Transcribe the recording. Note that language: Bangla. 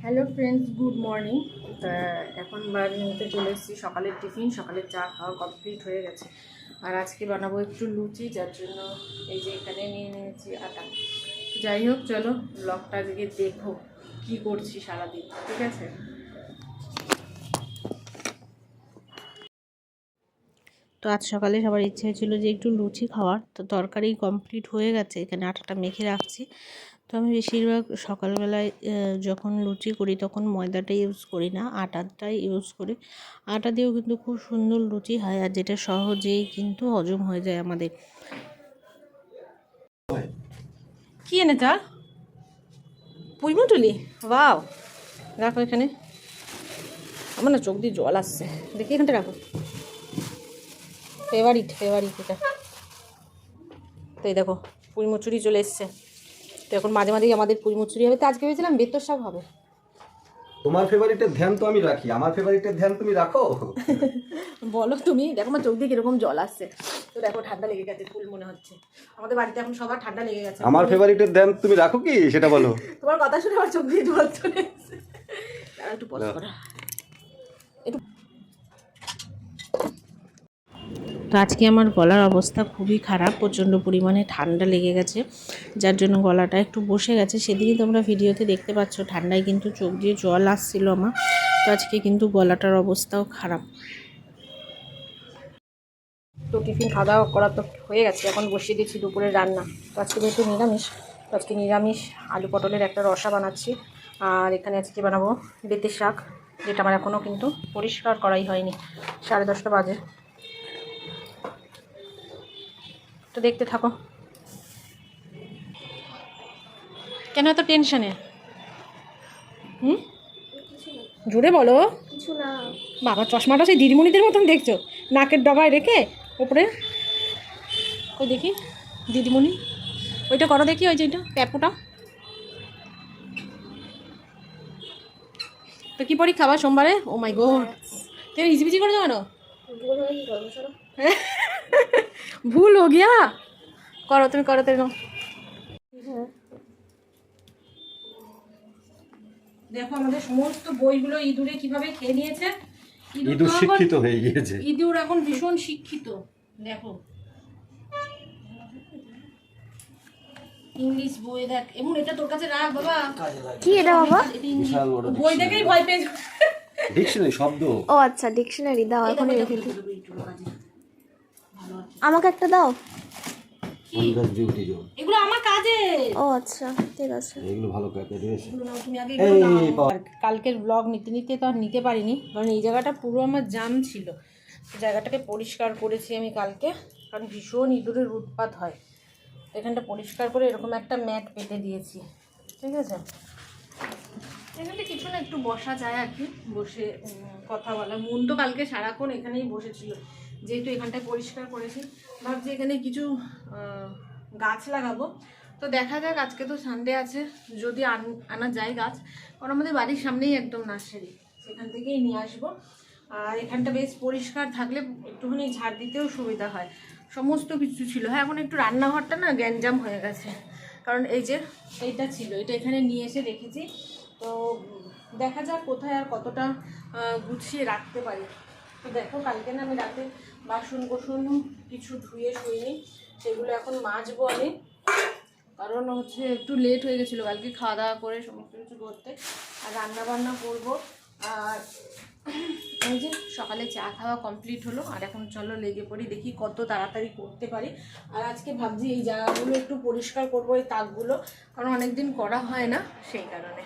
Hello friends, good morning. এখন বাড়ি নিতে চলে এসেছি। সকালের টিফিন, সকালের চা খাওয়া কমপ্লিট হয়ে গেছে। আর আজকে বানাবো একটু লুচি, যার জন্য এই যে এখানে নিয়ে নিয়েছি আটা। যাই হোক, চলো ব্লগটা আজকে দেখো কী করছি সারাদিন, ঠিক আছে? তো আজ সকালে সবার ইচ্ছে হয়েছিল যে একটু লুচি খাওয়ার, তো তরকারি কমপ্লিট হয়ে গেছে, এখানে আটাটা মেখে রাখছি। তো আমি বেশিরভাগ সকালবেলায় যখন লুচি করি তখন ময়দাটা ইউজ করি না, আটাটাই ইউজ করি। আটা দিয়েও কিন্তু খুব সুন্দর লুচি হয়, আর যেটা সহজেই কিন্তু হজম হয়ে যায় আমাদের। কি এনে তা পুইমুটুলি, ওয়াও! রাখো এখানে, আমার না চোখ দিয়ে জল আসছে, দেখি এখানটা রাখো। ফেভারিট এটা। তো এই দেখো পুঁই মুচুরি চলে এসছে। তো এখন মাঝে মাঝেই আমাদের পুঁই মুচুরি হবে। তো আজকে ভেবেছিলাম বেতর শাক হবে। তোমার ফেভারিটের ধ্যান তো আমি রাখি, আমার ফেভারিটের ধ্যান তুমি রাখো। বলো তুমি, দেখো আমার চোখ দিয়ে কিরকম জল আসছে। তো দেখো ঠান্ডা লেগে গেছে, ফুল মনে হচ্ছে। আমাদের বাড়িতে এখন সবার ঠান্ডা লেগে গেছে। আমার ফেভারিটের ধ্যান তুমি রাখো কি সেটা বলো। তোমার কথা শুনে আমার চোখ দিয়ে জল চলে এসেছে। একটু পজ করা একটু। তো আজকে আমার গলার অবস্থা খুবই খারাপ, প্রচণ্ড পরিমাণে ঠান্ডা লেগে গেছে, যার জন্য গলাটা একটু বসে গেছে। সেদিনই তোমরা ভিডিওতে দেখতে পাচ্ছ ঠান্ডায় কিন্তু চোখ দিয়ে জল আসছিল আমার। তো আজকে কিন্তু গলাটার অবস্থাও খারাপ। তো টিফিন খাওয়া দাওয়া করা তো হয়ে গেছে, এখন বসিয়ে দিচ্ছি দুপুরের রান্না। তো আজকে যেহেতু নিরামিষ, তো আজকে নিরামিষ আলু পটলের একটা রসা বানাচ্ছি। আর এখানে আজকে বানাবো বেতের শাক, যেটা আমার এখনও কিন্তু পরিষ্কার করাই হয়নি। 10:30 বাজে। তো দেখতে থাকো। কেন এত টেনশনে? জোরে বলো। কিছু না। বাবা, চশমাটা সেই দিদিমণিদের মতন দেখছো, নাকের ডগায় রেখে ওপরে। ওই দেখি দিদিমণি, ওইটা করো দেখি, ওই যে এটা প্যাপুটা। তো কি পরীক্ষা আবার সোমবারে? ও মাই গড, তুমি ইজিবিজি করে যাও না। ভুল হো গিয়া। করো, তুমি করো তো। দেখো আমাদের সমস্ত বইগুলো ইঁদুরে কিভাবে খেয়ে নিয়েছে। ইঁদুর শিক্ষিত হয়ে গিয়েছে। ইঁদুর এখন ভীষণ শিক্ষিত। দেখো ইংলিশ বই দেখ, এমন এটা তোর কাছে রাখ বাবা। কি এটা বাবা? বই দেখেই ভয় পেয়ে যাবে। ডিকশনারি শব্দ। ও আচ্ছা, ডিকশনারি দাও, এখন রেখে দিই। আমাকে একটা দাও। এগুলো আমার কাজে। ও আচ্ছা, ঠিক আছে। এগুলো ভালো কাজে দিয়েছে। তুমি আগে কালকের ব্লগ নিতে নিতে তো আর নিতে পারিনি, কারণ এই জায়গাটা পুরো আমার জাম ছিল। জায়গাটাকে পরিষ্কার করেছি আমি কালকে, কারণ ভীষণ ইঁদুরের উৎপাত হয়। এখানটা পরিষ্কার করে এরকম একটা ম্যাট পেতে দিয়েছি, ঠিক আছে? এখানটা কিছু না, একটু বসা যায় আর কি, বসে কথা বলা। মন তো কালকে সারাক্ষণ এখানেই বসেছিল, যেহেতু এখানটায় পরিষ্কার করেছি। ভাবছি এখানে কিছু গাছ লাগাবো। তো দেখা যাক, আজকে তো সানডে আছে, যদি আনা যায় গাছ, কারণ আমাদের বাড়ির সামনেই একদম নার্সারি, সেখান থেকেই নিয়ে আসবো। আর এখানটা বেশ পরিষ্কার থাকলে একটুখানি ঝাড় দিতেও সুবিধা হয়। সমস্ত কিছু ছিল। হ্যাঁ, এখন একটু রান্নাঘরটা না গ্যাঞ্জাম হয়ে গেছে, কারণ এই যে এইটা ছিল, এটা এখানে নিয়ে এসে রেখেছি। তো দেখা যাক কোথায় আর কতটা গুছিয়ে রাখতে পারি। তো দেখো কালকে না আমি রাতে বাসন কোসন কিছু ধুয়ে শুইনি, সেগুলো এখন মাজবো আমি, কারণ হচ্ছে একটু লেট হয়ে গেছিলো কালকে খাওয়া দাওয়া করে সমস্ত কিছু করতে। আর রান্না বান্না করবো। আর এই যে সকালে চা খাওয়া কমপ্লিট হলো, আর এখন চলো লেগে পড়ি, দেখি কত তাড়াতাড়ি করতে পারি। আর আজকে ভাবছি এই জায়গাগুলো একটু পরিষ্কার করবো, এই তাকগুলো, কারণ অনেকদিন করা হয় না, সেই কারণে।